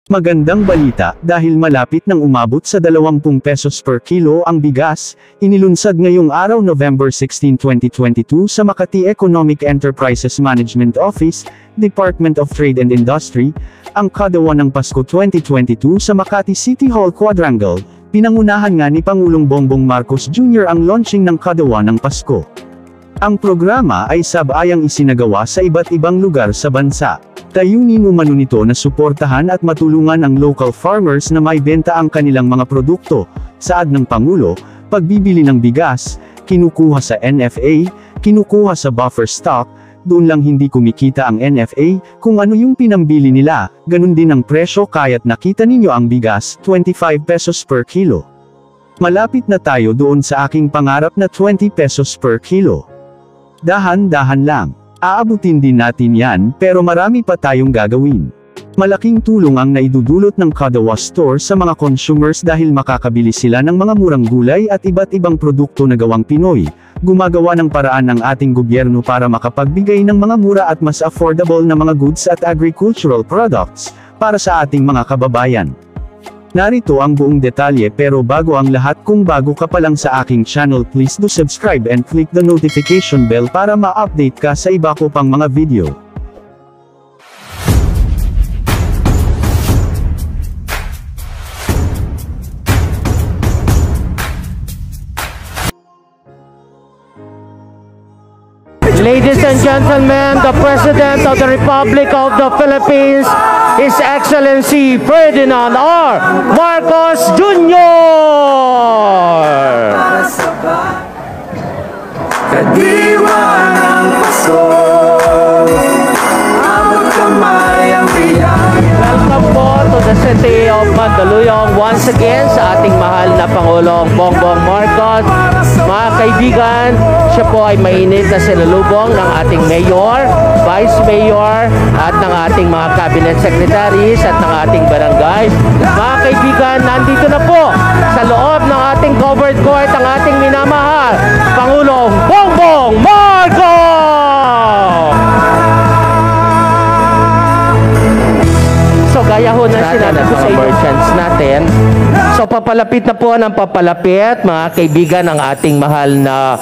Magandang balita, dahil malapit nang umabot sa 20 pesos per kilo ang bigas, inilunsad ngayong araw November 16, 2022 sa Makati Economic Enterprises Management Office, Department of Trade and Industry, ang Kadawa ng Pasko 2022 sa Makati City Hall Quadrangle. Pinangunahan nga ni Pangulong Bongbong Marcos Jr. ang launching ng Kadawa ng Pasko. Ang programa ay sabayang isinagawa sa iba't ibang lugar sa bansa. Tayunin umano nito na suportahan at matulungan ang local farmers na maibenta ang kanilang mga produkto. Saad ng Pangulo, pagbibili ng bigas, kinukuha sa NFA, kinukuha sa buffer stock, doon lang hindi kumikita ang NFA, kung ano yung pinambili nila, ganun din ang presyo kaya't nakita ninyo ang bigas, 25 pesos per kilo. Malapit na tayo doon sa aking pangarap na 20 pesos per kilo. Dahan-dahan lang. Aabutin din natin yan, pero marami pa tayong gagawin. Malaking tulong ang naidudulot ng Kadawa Store sa mga consumers dahil makakabili sila ng mga murang gulay at iba't ibang produkto na gawang Pinoy. Gumagawa ng paraan ng ating gobyerno para makapagbigay ng mga mura at mas affordable na mga goods at agricultural products, para sa ating mga kababayan. Narito ang buong detalye, pero bago ang lahat, kung bago ka pa lang sa aking channel, please do subscribe and click the notification bell para ma-update ka sa iba ko pang mga video. Ladies and gentlemen, the President of the Republic of the Philippines, His Excellency Ferdinand R. Marcos Jr. Kadiwa ng Pasko, abot kamay ang biyaya. Welcome po to the city of Mandaluyong once again sa ating mahal na Pangulong Bongbong Marcos. Mga kaibigan, siya po ay mainit na sinalubong ng ating Mayor, Vice Mayor, at ng ating mga Cabinet Secretaries at ng ating barangays. Mga kaibigan, nandito na po sa loob ng ating covered court ang ating minamahal, Pangulong Bongbong Marcos! So gaya ho na sinabi ko sa merchants natin, so papalapit na po ng papalapit, mga kaibigan, ang ating mahal na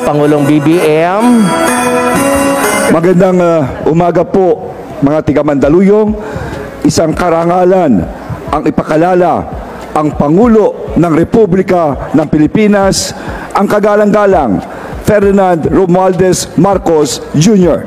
Pangulong BBM. Magandang umaga po mga tiga Mandaluyong. Isang karangalan ang ipakalala ang Pangulo ng Republika ng Pilipinas, ang kagalang-galang Ferdinand Romualdez Marcos Jr.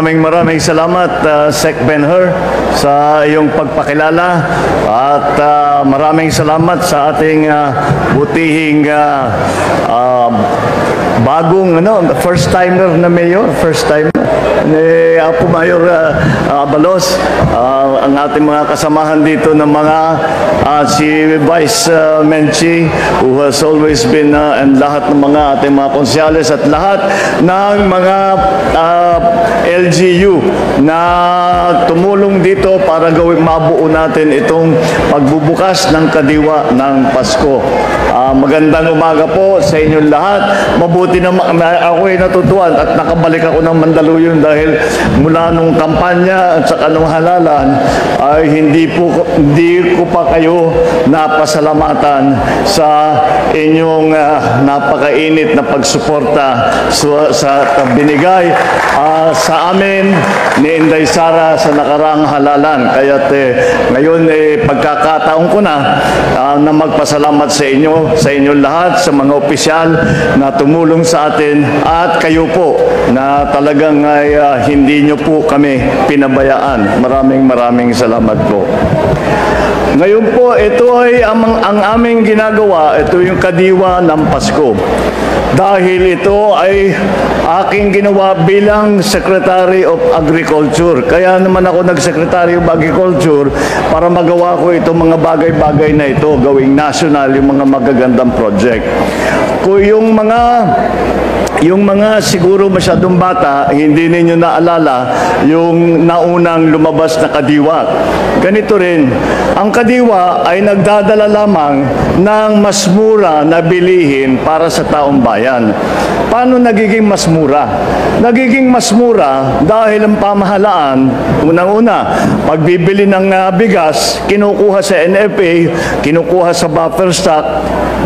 Maraming salamat, Sec. Ben-Hur, sa iyong pagpakilala, at maraming salamat sa ating butihing bagong first timer na mayor, first timer ni Apo Mayor Abalos, ang ating mga kasamahan dito ng mga si Vice Menchi, who has always been and lahat ng mga ating mga konsyales at lahat ng mga LGU na tumulong dito para gawing mabuo natin itong pagbubukas ng kadiwa ng Pasko. Magandang umaga po sa inyong lahat. Mabuti na ako'y natutuwan at nakabalik ako ng Mandaluyong dahil mula nung kampanya at saka nung halalan ay hindi ko pa kayo napasalamatan sa inyong napakainit na pagsuporta sa binigay sa amin ni Inday Sara sa nakaraang halalan. Kaya't ngayon pagkakataon ko na magpasalamat sa inyo, sa inyong lahat, sa mga opisyal na tumulong sa atin, at kayo po na talagang hindi nyo po kami pinabayaan. Maraming salamat po. Ngayon po, ito ay ang aming ginagawa, ito yung kadiwa ng Pasko. Dahil ito ay aking ginawa bilang Secretary of Agriculture. Kaya naman ako nag-Secretary of Agriculture para magawa ko itong mga bagay-bagay na ito, gawing national, yung mga magagandang project. Kung yung mga yung mga siguro masyadong bata, hindi ninyo naalala yung naunang lumabas na kadiwa. Ganito rin, ang kadiwa ay nagdadala lamang ng mas mura na bilihin para sa taong bayan. Paano nagiging mas mura? Nagiging mas mura dahil ang pamahalaan, unang-una, pagbibili ng bigas, kinukuha sa NFA, kinukuha sa buffer stock,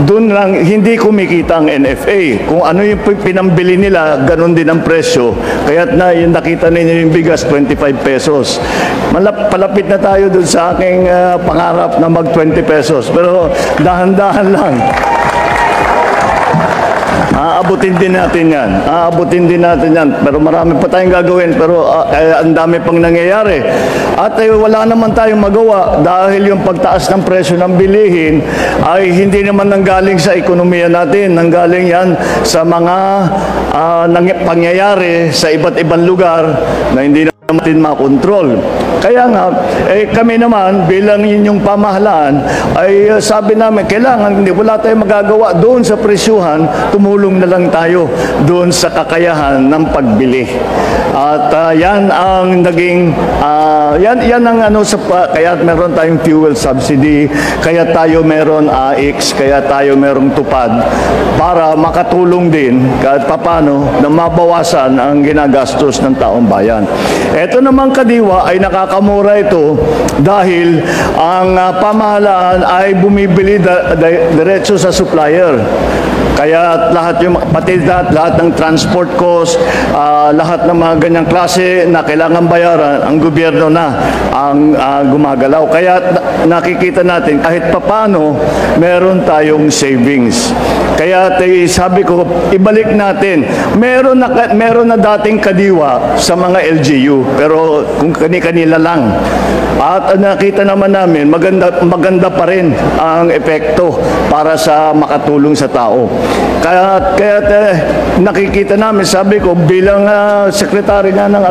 doon lang hindi kumikita ang NFA. Kung ano yung pinambili nila, ganun din ang presyo. Kaya yung nakita ninyo yung bigas, 25 pesos. Palapit na tayo doon sa aking pangarap na mag 20 pesos. Pero dahan-dahan lang. Aabutin din natin yan. Aabutin din natin yan. Pero marami pa tayong gagawin. Pero ang dami pang nangyayari. At wala naman tayong magawa dahil yung pagtaas ng presyo ng bilihin ay hindi naman nanggaling sa ekonomiya natin. Nanggaling yan sa mga pangyayari sa iba't ibang lugar na hindi natin makontrol. Kaya nga, kami naman bilang inyong pamahalaan ay sabi namin, kailangan hindi wala tayong magagawa doon sa presyuhan, tumulong na lang tayo doon sa kakayahan ng pagbili. At yan ang naging yan ang kaya meron tayong fuel subsidy, kaya tayo meron AX, kaya tayo merong tupad para makatulong din kahit papano na mabawasan ang ginagastos ng taong bayan. Ito naman kadiwa ay nakakamura ito dahil ang pamahalaan ay bumibili diretso sa supplier. Kaya pati lahat ng transport cost, lahat ng mga ganyang klase na kailangan bayaran, ang gobyerno na ang gumagalaw. Kaya nakikita natin kahit papano meron tayong savings. Kaya sabi ko, ibalik natin. Meron na dating kadiwa sa mga LGU, pero kung kani-kanila lang. At nakita naman namin, maganda pa rin ang epekto para sa makatulong sa tao. Kaya nakikita namin, sabi ko, bilang sekretary nga ng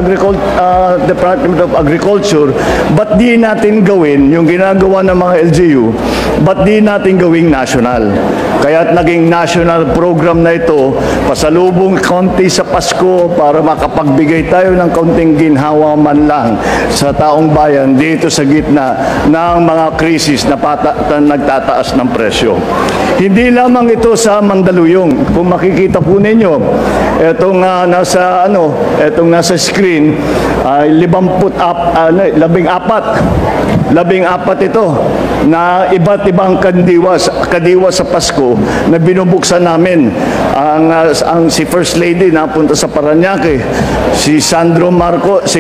Department of Agriculture, ba't di natin gawin yung ginagawa ng mga LGU, ba't di natin gawing national? Kaya naging national program na ito, pasalubong konti sa Pasko para makapagbigay tayo ng konting ginhawa man lang sa taong bayan dito sa gitna ng mga krisis na nagtataas ng presyo. Hindi lamang ito sa Mandaluyong. Kung makikita po ninyo, etong nasa screen ay 14 ito na iba't ibang kadiwa sa Pasko na binubuksan namin. Si First Lady napunta sa Parañaque, si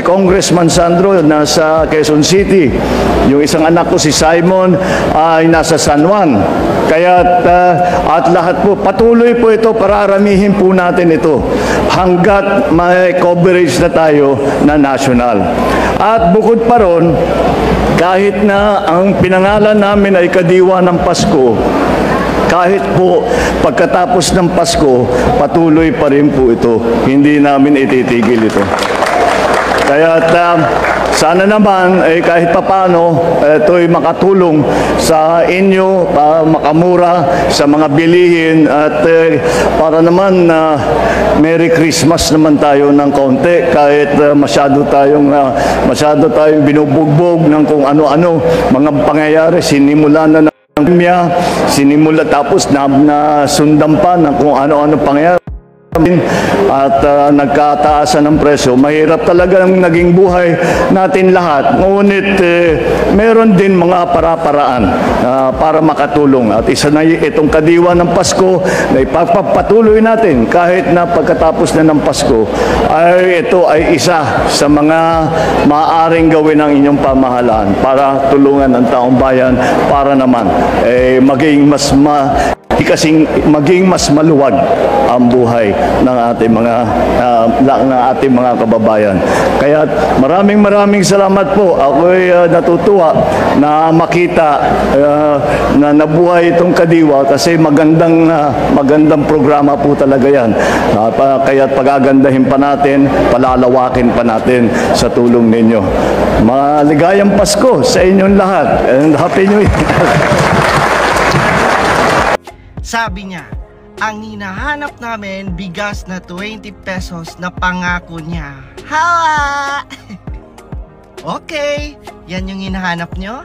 Congressman Sandro nasa Quezon City, yung isang anak ko si Simon ay nasa San Juan. Kaya at lahat po, patuloy po ito, pararamihin po natin ito hanggat may coverage na tayo na national. At bukod pa ron, kahit na ang pinangalan namin ay Kadiwa ng Pasko, kahit po pagkatapos ng Pasko, patuloy pa rin po ito. Hindi namin ititigil ito. Kaya sana naman kahit papano ito'y makatulong sa inyo para makamura sa mga bilihin at para naman Merry Christmas naman tayo ng kaunti kahit masyado tayong binubugbog ng kung ano-ano mga pangyayari, sinimula tapos na sundan pa ng kung ano-ano pangyayari at nagkataasan ng presyo. Mahirap talaga ang naging buhay natin lahat. Ngunit meron din mga para-paraan para makatulong. At isa na itong Kadiwa ng Pasko na ipagpapatuloy natin kahit na pagkatapos na ng Pasko ay ito ay isa sa mga maaaring gawin ng inyong pamahalaan para tulungan ang taong bayan para naman maging mas maluwag ang buhay ng ating mga kababayan. Kaya maraming salamat po. Ako'y natutuwa na makita na nabuhay itong Kadiwa kasi magandang programa po talaga yan. Kaya pagagandahin pa natin, palalawakin pa natin sa tulong ninyo. Maligayang Pasko sa inyong lahat and Happy New Year. Sabi niya, Ang hinahanap namin, bigas na 20 pesos na pangako niya. Hawa! Okay, yan yung hinahanap nyo?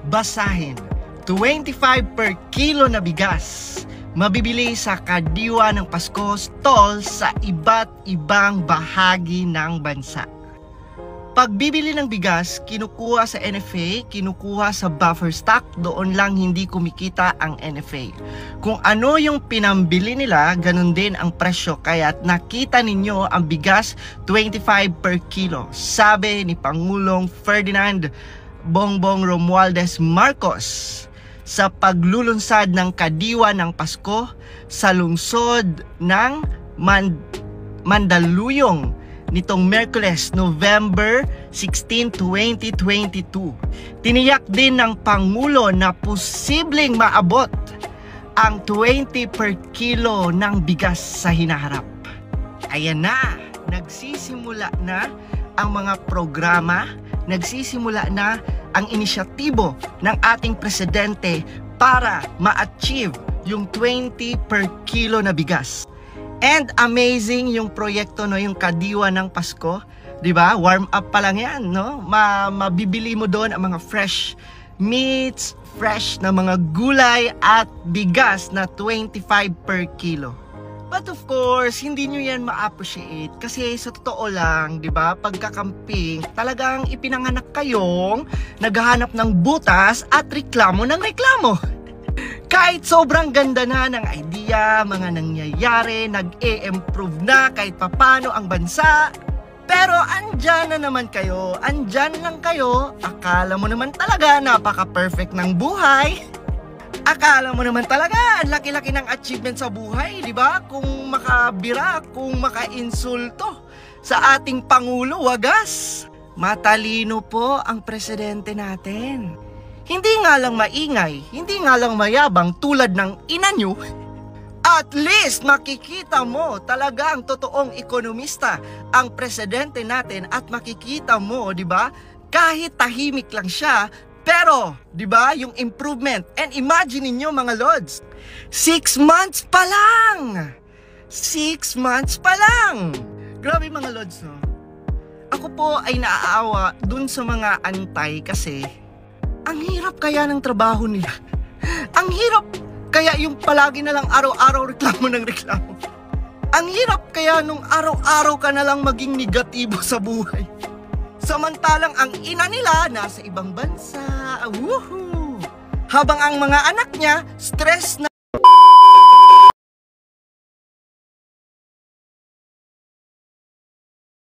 Basahin. 25 per kilo na bigas. Mabibili sa Kadiwa ng Pasko stall sa iba't ibang bahagi ng bansa. Pagbibili ng bigas, kinukuha sa NFA, kinukuha sa buffer stock, doon lang hindi kumikita ang NFA. Kung ano yung pinambili nila, ganun din ang presyo. Kaya nakita ninyo ang bigas 25 per kilo. Sabi ni Pangulong Ferdinand Bongbong Romualdez Marcos sa paglulunsad ng Kadiwa ng Pasko sa lungsod ng Mandaluyong nitong Miyerkules, November 16, 2022. Tiniyak din ng Pangulo na posibleng maabot ang 20 per kilo ng bigas sa hinaharap. Ayan na, nagsisimula na ang mga programa, nagsisimula na ang inisyatibo ng ating presidente para ma-achieve yung 20 per kilo na bigas. And amazing yung proyekto, no, yung Kadiwa ng Pasko, 'di ba? Warm up pa lang 'yan, no? Mabibili mo doon ang mga fresh meats, fresh na mga gulay at bigas na 25 per kilo. But of course, hindi nyo yan ma-appreciate kasi sa totoo lang, 'di ba? Pagka-camping, talagang ipinanganak kayong naghahanap ng butas at reklamo ng reklamo. Kahit sobrang ganda na ng idea, mga nangyayari, nag-e-improve na kahit papano ang bansa, pero andyan na naman kayo, andyan lang kayo, akala mo naman talaga napaka-perfect ng buhay. Akala mo naman talaga ang laki-laki ng achievement sa buhay, di ba? Kung makabira, kung maka-insulto sa ating Pangulo, wagas. Matalino po ang presidente natin. Hindi nga lang maingay, hindi nga lang mayabang tulad ng ina nyo. At least makikita mo talaga ang totoong ekonomista ang presidente natin at makikita mo, di ba? Kahit tahimik lang siya, pero, di ba, yung improvement. And imagine niyo mga Lods, 6 months pa lang! 6 months pa lang! Grabe mga Lods, no? Ako po ay naaawa dun sa mga antay kasi ang hirap kaya ng trabaho nila. Ang hirap kaya yung palagi na lang araw-araw reklamo ng reklamo. Ang hirap kaya nung araw-araw ka na lang maging negatibo sa buhay. Samantalang ang ina nila nasa ibang bansa. Woohoo! Habang ang mga anak niya stress na